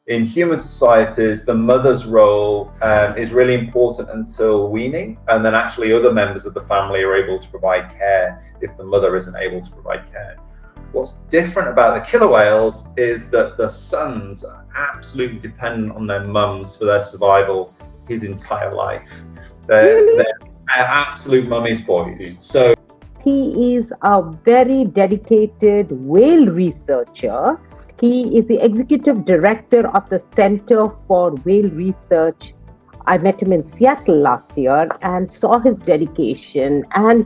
in human societies, the mother's role is really important until weaning, and then actually other members of the family are able to provide care if the mother isn't able to provide care. What's different about the killer whales is that the sons are absolutely dependent on their mums for their survival his entire life. They're absolute mummy's boys. So he is a very dedicated whale researcher. He is the executive director of the Center for Whale Research. I met him in Seattle last year and saw his dedication. And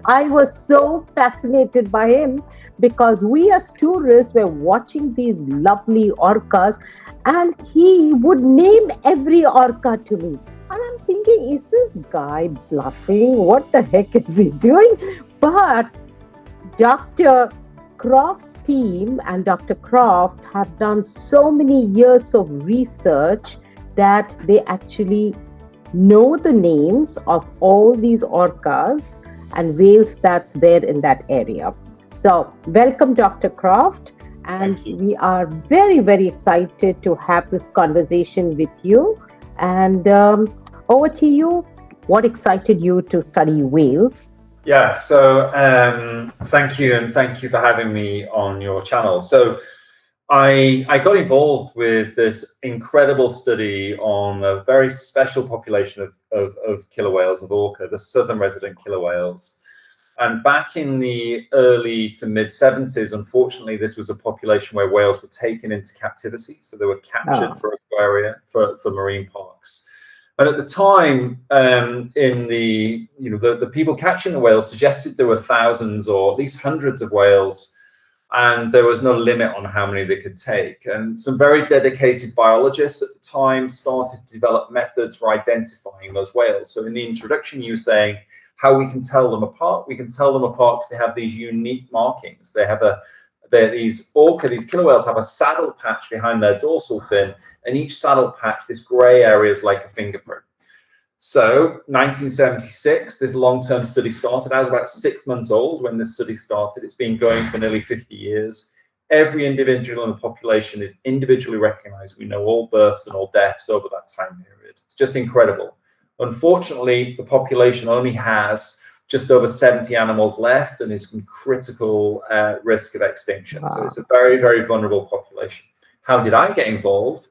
I was so fascinated by him because we as tourists were watching these lovely orcas and he would name every orca to me. And I'm thinking, is this guy bluffing? What the heck is he doing? But Dr. Croft's team and Dr. Croft have done so many years of research that they actually know the names of all these orcas and whales that's there in that area. So welcome, Dr. Croft. And we are very, very excited to have this conversation with you. And over to you. What excited you to study whales? Yeah, so thank you, and thank you for having me on your channel. So I got involved with this incredible study on a very special population of killer whales, of orca, the southern resident killer whales. And back in the early to mid 70s, unfortunately, this was a population where whales were taken into captivity. So they were captured for aquaria, for marine parks. And at the time, the people catching the whales suggested there were thousands or at least hundreds of whales, and there was no limit on how many they could take. And some very dedicated biologists at the time started to develop methods for identifying those whales. So in the introduction, you were saying how we can tell them apart. We can tell them apart because they have these unique markings. These killer whales have a saddle patch behind their dorsal fin, and each saddle patch, this gray area, is like a fingerprint. So 1976, this long-term study started. I was about 6 months old when this study started. It's been going for nearly 50 years. Every individual in the population is individually recognized. We know all births and all deaths over that time period. It's just incredible. Unfortunately, the population only has just over 70 animals left and is in critical risk of extinction. Wow. So it's a very, very vulnerable population. How did I get involved?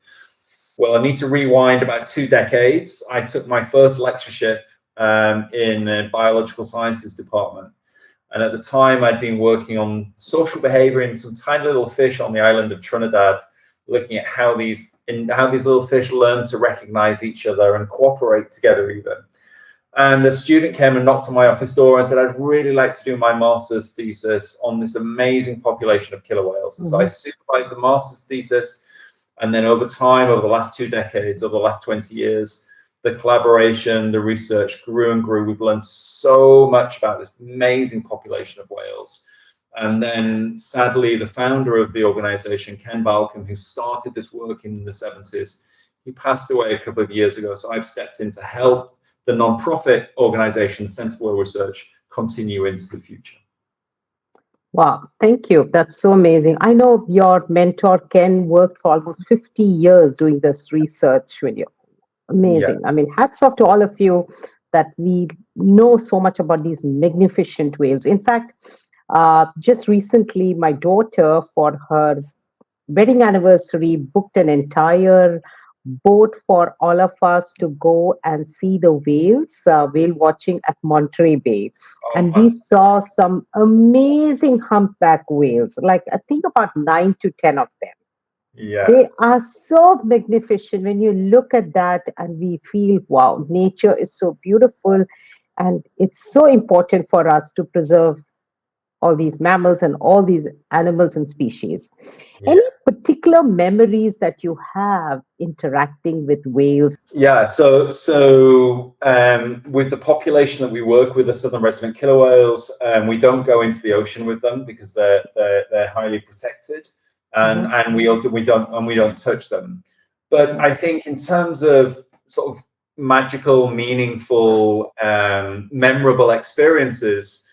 Well, I need to rewind about 2 decades. I took my first lectureship in the biological sciences department. And at the time, I'd been working on social behavior in some tiny little fish on the island of Trinidad, looking at how these little fish learn to recognize each other and cooperate together even. And the student came and knocked on my office door and said, I'd really like to do my master's thesis on this amazing population of killer whales. And so I supervised the master's thesis. And then over time, over the last 2 decades, over the last 20 years, the collaboration, the research grew and grew. We've learned so much about this amazing population of whales. And then sadly, the founder of the organization, Ken Balcom, who started this work in the 70s, he passed away a couple of years ago. So I've stepped in to help the nonprofit organization, Center for Whale Research, continue into the future. Wow, thank you. That's so amazing. I know your mentor, Ken, worked for almost 50 years doing this research with you. Amazing. Yeah. I mean, hats off to all of you that we know so much about these magnificent whales. In fact, just recently, my daughter, for her wedding anniversary, booked an entire boat for all of us to go and see the whales, whale watching at Monterey Bay. And we saw some amazing humpback whales, like I think about 9 to 10 of them. Yeah. They are so magnificent when you look at that, and we feel, wow, nature is so beautiful. And it's so important for us to preserve all these mammals and all these animals and species. Yeah. Any particular memories that you have interacting with whales? Yeah, so with the population that we work with, the southern resident killer whales, we don't go into the ocean with them because they're highly protected, and we don't touch them. But I think in terms of sort of magical, meaningful, memorable experiences,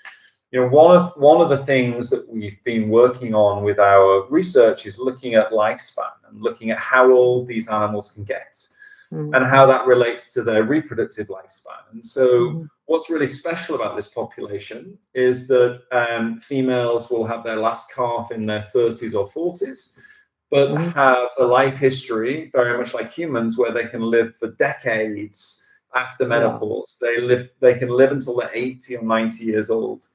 one of the things that we've been working on with our research is looking at lifespan and looking at how old these animals can get and how that relates to their reproductive lifespan. And so what's really special about this population is that females will have their last calf in their 30s or 40s, but have a life history very much like humans where they can live for decades after menopause. They can live until they're 80 or 90 years old.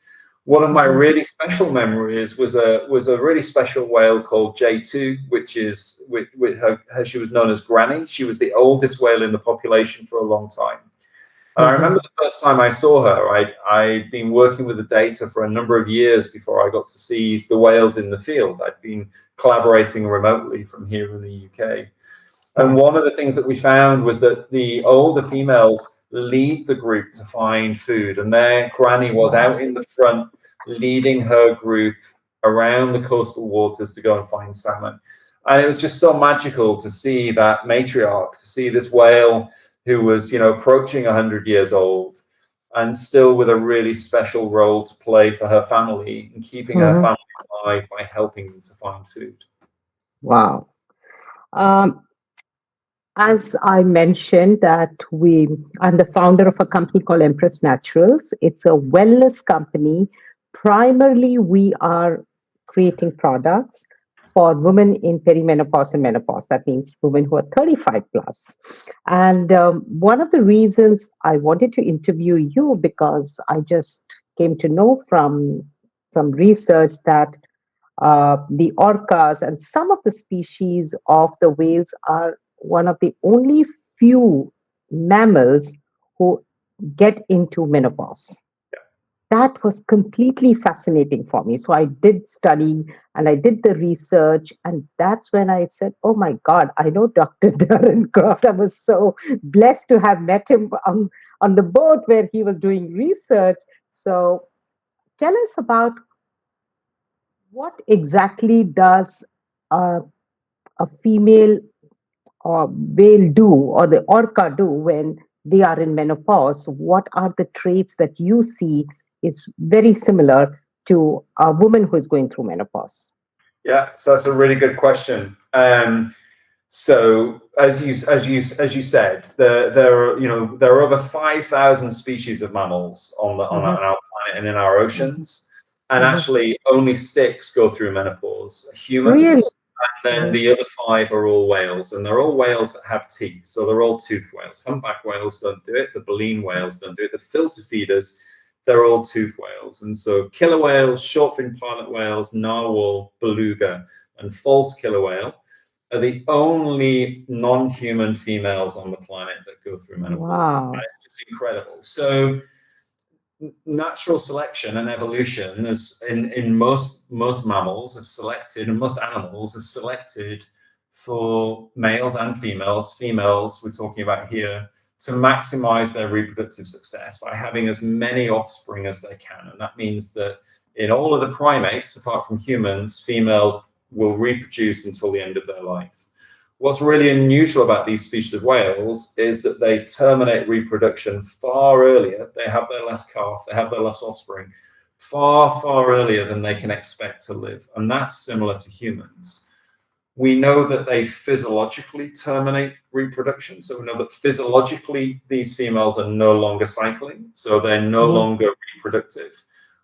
One of my really special memories was a really special whale called J2, which is with her, she was known as Granny. She was the oldest whale in the population for a long time. And I remember the first time I saw her, I'd been working with the data for a number of years before I got to see the whales in the field. I'd been collaborating remotely from here in the UK. And one of the things that we found was that the older females lead the group to find food, and their Granny was out in the front leading her group around the coastal waters to go and find salmon. And it was just so magical to see that matriarch, to see this whale who was, approaching 100 years old and still with a really special role to play for her family and keeping her family alive by helping them to find food. Wow. As I mentioned that I'm the founder of a company called Empress Naturals. It's a wellness company. Primarily, we are creating products for women in perimenopause and menopause. That means women who are 35 plus. And one of the reasons I wanted to interview you, because I just came to know from some research that the orcas and some of the species of the whales are one of the only few mammals who get into menopause. That was completely fascinating for me. So I did study and I did the research. And that's when I said, oh my God, I know Dr. Darren Croft. I was so blessed to have met him on the boat where he was doing research. So tell us about what exactly does a female or whale do, or the orca do when they are in menopause? What are the traits that you see is very similar to a woman who is going through menopause? Yeah, so that's a really good question. So as you said, there are over 5,000 species of mammals on our planet and in our oceans, and actually only 6 go through menopause. Humans. Really? And then the other 5 are all whales, and they're all whales that have teeth. So they're all toothed whales. Humpback whales don't do it. The baleen whales don't do it. The filter feeders, they're all toothed whales. And so killer whales, short-fin pilot whales, narwhal, beluga, and false killer whale are the only non-human females on the planet that go through menopause. Wow. And it's just incredible. So natural selection and evolution is in most mammals is selected, and most animals is selected for males and females. Females, we're talking about here, to maximize their reproductive success by having as many offspring as they can. And that means that in all of the primates, apart from humans, females will reproduce until the end of their life. What's really unusual about these species of whales is that they terminate reproduction far earlier. They have their last calf, they have their last offspring far, far earlier than they can expect to live. And that's similar to humans. We know that they physiologically terminate reproduction. So we know that physiologically these females are no longer cycling, so they're no longer reproductive.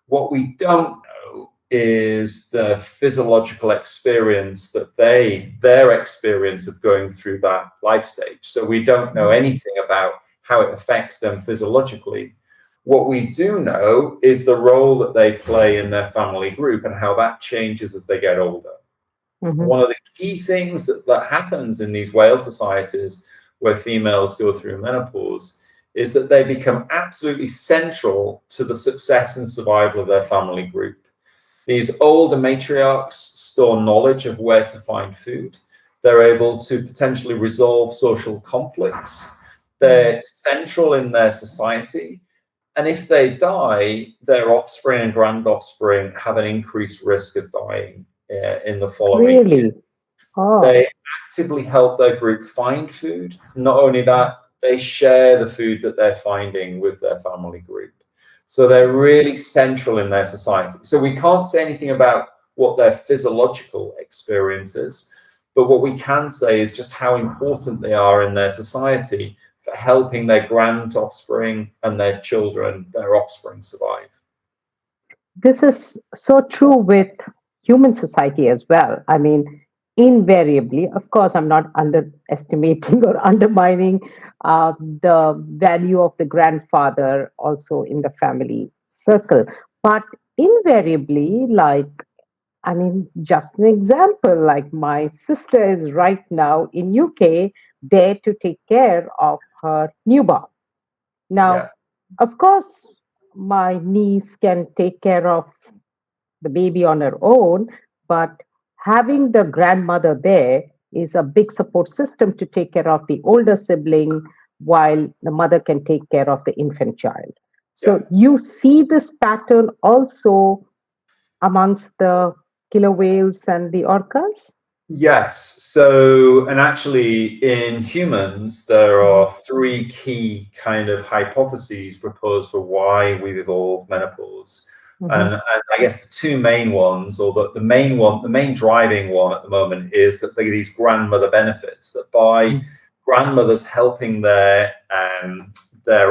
What we don't know is the physiological experience that their experience of going through that life stage. So we don't know anything about how it affects them physiologically. What we do know is the role that they play in their family group and how that changes as they get older. One of the key things that happens in these whale societies where females go through menopause is that they become absolutely central to the success and survival of their family group. These older matriarchs store knowledge of where to find food. They're able to potentially resolve social conflicts. They're central in their society. And if they die, their offspring and grand offspring have an increased risk of dying in the following year. They actively help their group find food. Not only that, they share the food that they're finding with their family group. So they're really central in their society. So we can't say anything about what their physiological experience is, but what we can say is just how important they are in their society for helping their grand offspring and their children, their offspring, survive. This is so true with human society as well. I mean, invariably, of course, I'm not underestimating or undermining the value of the grandfather also in the family circle. But invariably, like, I mean, just an example, like my sister is right now in UK there to take care of her newborn. Yeah. Now, of course, my niece can take care of the baby on her own, but having the grandmother there is a big support system to take care of the older sibling while the mother can take care of the infant child. Yeah. So you see this pattern also amongst the killer whales and the orcas? Yes. So, and actually, in humans, there Mhm. are three key kind of hypotheses proposed for why we've evolved menopause. Mhm. And I guess the two main ones, or the main one, the main driving one at the moment, is that these grandmother benefits, that by grandmothers helping their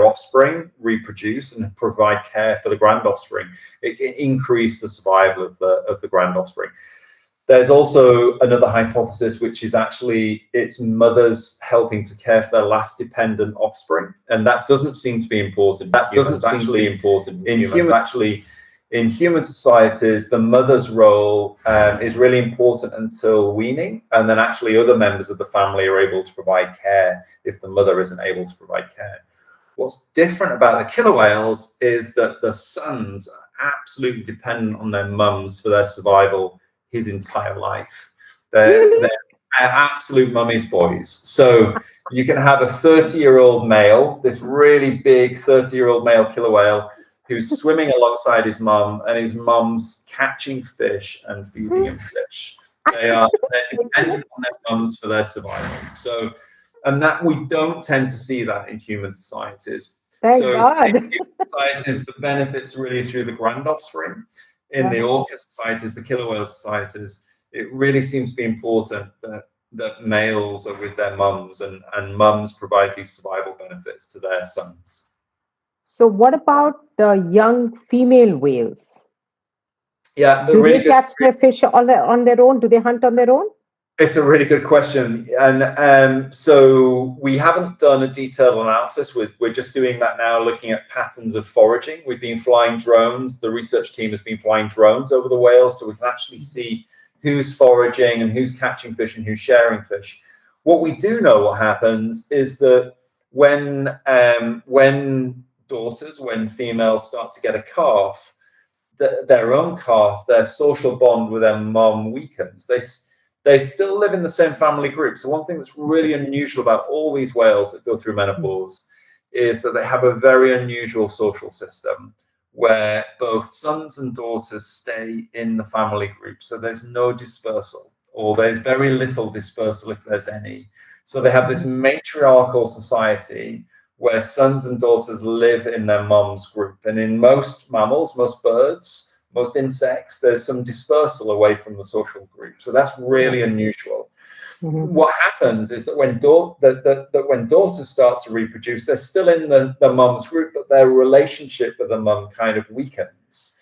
offspring reproduce and provide care for the grand offspring, it can increase the survival of the grand offspring. There's also another hypothesis, which is actually it's mothers helping to care for their last dependent offspring, and that doesn't seem to be important. That doesn't seem to be important in humans. Actually, in human societies, the mother's role is really important until weaning, and then actually other members of the family are able to provide care if the mother isn't able to provide care. What's different about the killer whales is that the sons are absolutely dependent on their mums for their survival his entire life. They're Really? absolute mummy's boys. So you can have a 30-year-old male, this really big 30-year-old male killer whale, who's swimming alongside his mum, and his mum's catching fish and feeding him fish. They're dependent on their mums for their survival. So, and that we don't tend to see that in human societies. Thank So in God. human societies, the benefits really through the grand offspring. In the orca societies, the killer whale societies, it really seems to be important that males are with their mums, and mums provide these survival benefits to their sons. So, what about the young female whales? Yeah, the Do really they good. catch their fish on their own? Do they hunt on their own? It's a really good question, and so we haven't done a detailed analysis. We're just doing that now, looking at patterns of foraging. We've been flying drones. The research team has been flying drones over the whales, so we can actually see who's foraging and who's catching fish and who's sharing fish. What we do know what happens is that when females start to get a calf, their own calf, their social bond with their mom weakens. They still live in the same family group. So one thing that's really unusual about all these whales that go through menopause is that they have a very unusual social system where both sons and daughters stay in the family group. So there's no dispersal, or there's very little dispersal if there's any. So they have this matriarchal society where sons and daughters live in their mom's group. And in most mammals, most birds, most insects, there's some dispersal away from the social group. So that's really unusual. Mhm. What happens is that when daughters start to reproduce, they're still in the mom's group, but their relationship with the mom kind of weakens.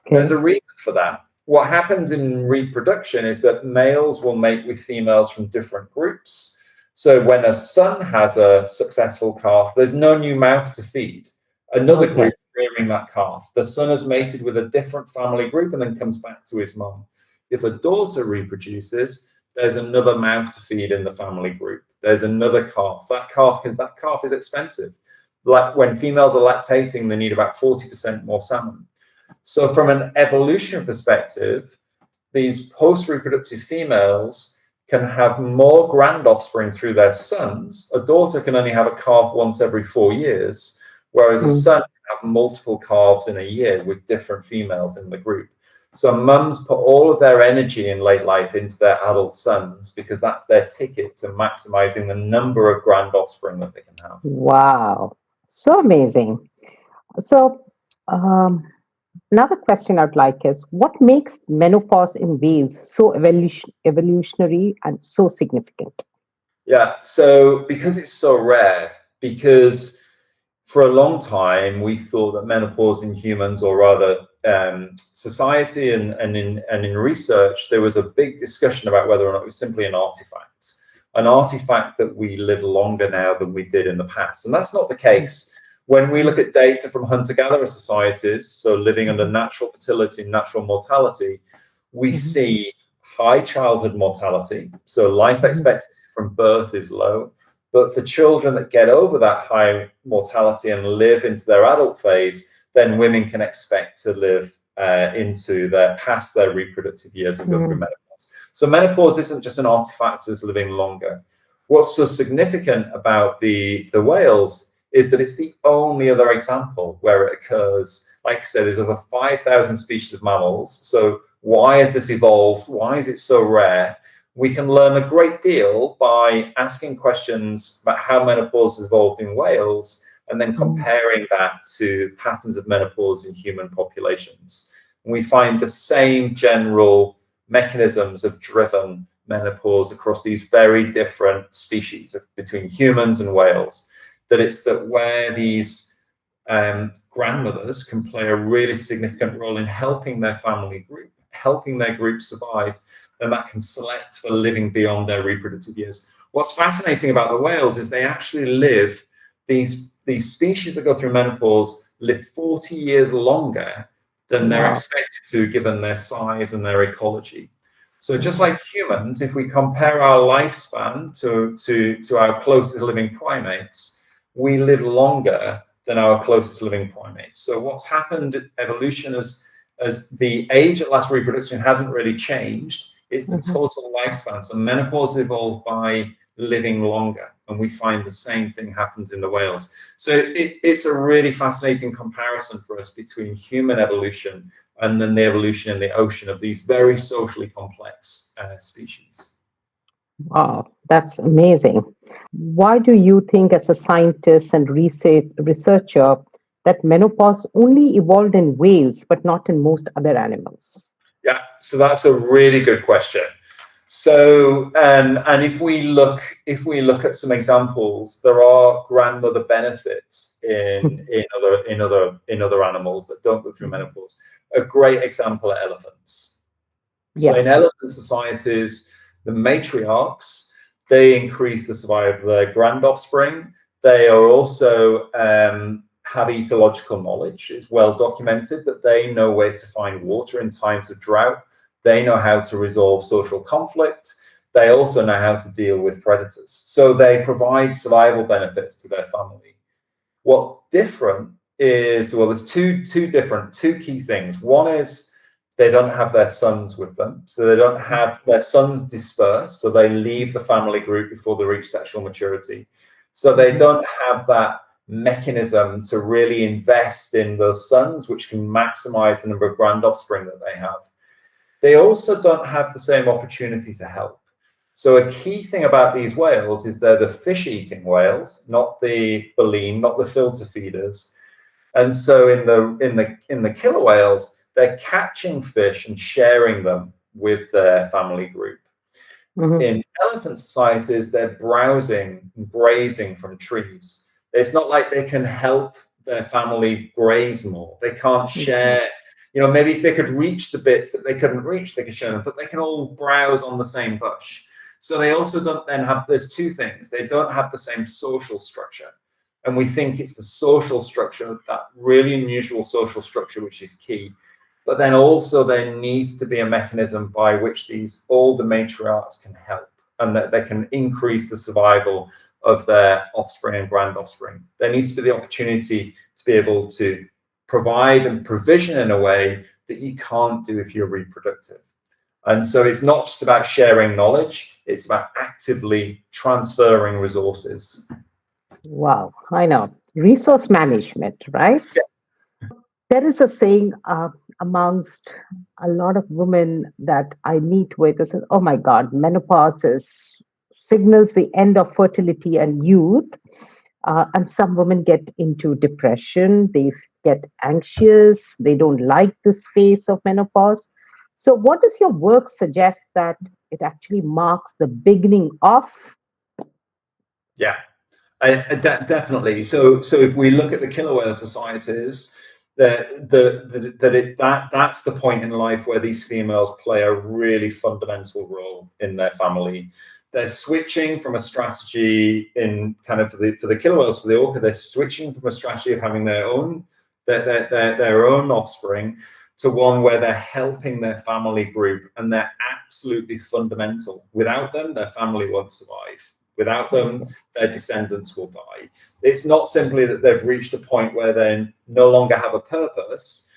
Okay. There's a reason for that. What happens in reproduction is that males will mate with females from different groups. So when a son has a successful calf, there's no new mouth to feed. Another group rearing that calf. The son has mated with a different family group and then comes back to his mom. If a daughter reproduces, there's another mouth to feed in the family group. There's another calf. That calf is expensive. Like when females are lactating, they need about 40% more salmon. So from an evolutionary perspective, these post-reproductive females can have more grand offspring through their sons. A daughter can only have a calf once every 4 years, whereas a son can have multiple calves in a year with different females in the group. So mums put all of their energy in late life into their adult sons because that's their ticket to maximizing the number of grand offspring that they can have. Wow. So amazing. So, Um, Another question I'd like is what makes menopause in whales so evolutionary and so significant? Yeah, so because it's so rare, because for a long time we thought that menopause in humans, or rather society and in research, there was a big discussion about whether or not it was simply an artifact that we live longer now than we did in the past. And that's not the case. When we look at data from hunter-gatherer societies, so living under natural fertility and natural mortality, we Mhm, see high childhood mortality. So life mhm, expectancy from birth is low. But for children that get over that high mortality and live into their adult phase, then women can expect to live into their past their reproductive years and go through mhm, menopause. So menopause isn't just an artifact as living longer. What's so significant about the whales is that it's the only other example where it occurs. Like I said, there's over 5,000 species of mammals. So why has this evolved? Why is it so rare? We can learn a great deal by asking questions about how menopause has evolved in whales and then mhm, comparing that to patterns of menopause in human populations. And we find the same general mechanisms have driven menopause across these very different species between humans and whales. That it's that where these grandmothers can play a really significant role in helping their family group, helping their group survive, and that can select for living beyond their reproductive years. What's fascinating about the whales is they actually live, these species that go through menopause live 40 years longer than they're wow. expected to given their size and their ecology. So just Mhm, like humans, if we compare our lifespan to our closest living primates, we live longer than our closest living primates. So what's happened evolution as the age at last reproduction hasn't really changed, it's the mhm. total lifespan. So menopause evolved by living longer, and we find the same thing happens in the whales. So it's a really fascinating comparison for us between human evolution and then the evolution in the ocean of these very socially complex species. Wow, that's amazing. Why do you think, as a scientist and researcher, that menopause only evolved in whales but not in most other animals? Yeah, so that's a really good question. So, and if we look at some examples, there are grandmother benefits in other animals that don't go through Mhm. menopause. A great example are elephants. So Yeah. in elephant societies, the matriarchs, they increase the survival of their grand offspring. They are also have ecological knowledge. It's well documented that they know where to find water in times of drought. They know how to resolve social conflict. They also know how to deal with predators. So they provide survival benefits to their family. What's different is, well, there's two key things. One is they don't have their sons with them, so they don't have their sons dispersed, so they leave the family group before they reach sexual maturity. So they Mhm, don't have that mechanism to really invest in those sons, which can maximize the number of grand offspring that they have. They also don't have the same opportunity to help. So a key thing about these whales is they're the fish-eating whales, not the baleen, not the filter feeders. And so in the killer whales, they're catching fish and sharing them with their family group. mhm, In elephant societies, they're browsing and grazing from trees. It's not like they can help their family graze more. They can't mhm, share. Maybe if they could reach the bits that they couldn't reach, they could share them, but they can all browse on the same bush. So they also don't then have, there's two things. They don't have the same social structure. And we think it's the social structure, that really unusual social structure, which is key. But then also there needs to be a mechanism by which these older matriarchs can help and that they can increase the survival of their offspring and grand offspring. There needs to be the opportunity to be able to provide and provision in a way that you can't do if you're reproductive. And so it's not just about sharing knowledge, it's about actively transferring resources. wow, I know. Resource management, right? There is a saying amongst a lot of women that I meet with is, oh my God, menopause signals the end of fertility and youth. And some women get into depression, they get anxious, they don't like this phase of menopause. So, what does your work suggest that it actually marks the beginning of? Yeah, definitely. So if we look at the killer whale societies, that's the point in life where these females play a really fundamental role in their family. They're switching from a strategy in kind of for the killer whales, for the orca, they're switching from a strategy of having their own offspring to one where they're helping their family group, and they're absolutely fundamental. Without them, their family won't survive. Without them, their descendants will die. It's not simply that they've reached a point where they no longer have a purpose.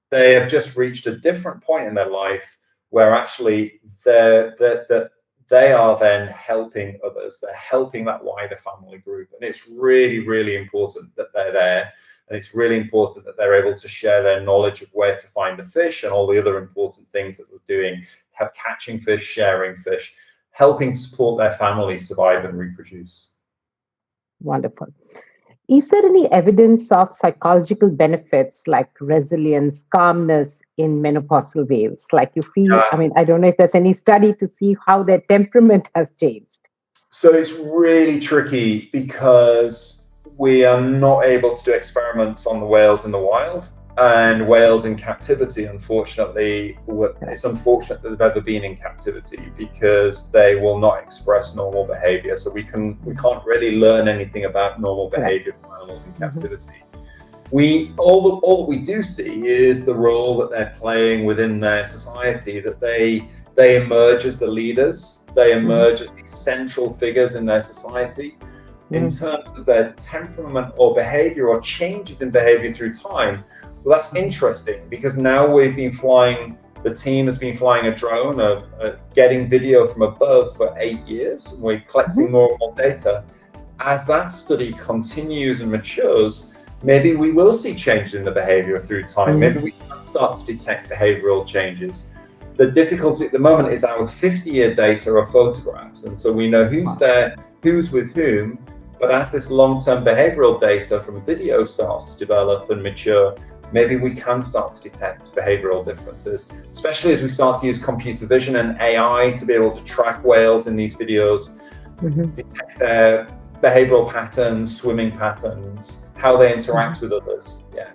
They have just reached a different point in their life where actually they are then helping others. They're helping that wider family group. And it's really, really important that they're there. And it's really important that they're able to share their knowledge of where to find the fish and all the other important things that they're doing, catching fish, sharing fish, helping support their family survive and reproduce. Wonderful. Is there any evidence of psychological benefits like resilience, calmness in menopausal whales? Like you feel, I mean, I don't know if there's any study to see how their temperament has changed. So it's really tricky because we are not able to do experiments on the whales in the wild. And whales in captivity, unfortunately, it's unfortunate that they've ever been in captivity because they will not express normal behavior. So we can't really learn anything about normal behavior from animals in captivity. All that we do see is the role that they're playing within their society, that they emerge as the leaders, they emerge as the central figures in their society. In terms of their temperament or behavior or changes in behavior through time, well, that's interesting because now the team has been flying a drone, getting video from above for 8 years, and we're collecting more and more data. As that study continues and matures, maybe we will see changes in the behavior through time. Maybe we can start to detect behavioral changes. The difficulty at the moment is our 50-year data are photographs, and so we know who's there, who's with whom. But as this long-term behavioral data from video starts to develop and mature, maybe we can start to detect behavioral differences, especially as we start to use computer vision and AI to be able to track whales in these videos, detect their behavioral patterns, swimming patterns, how they interact with others. Yeah.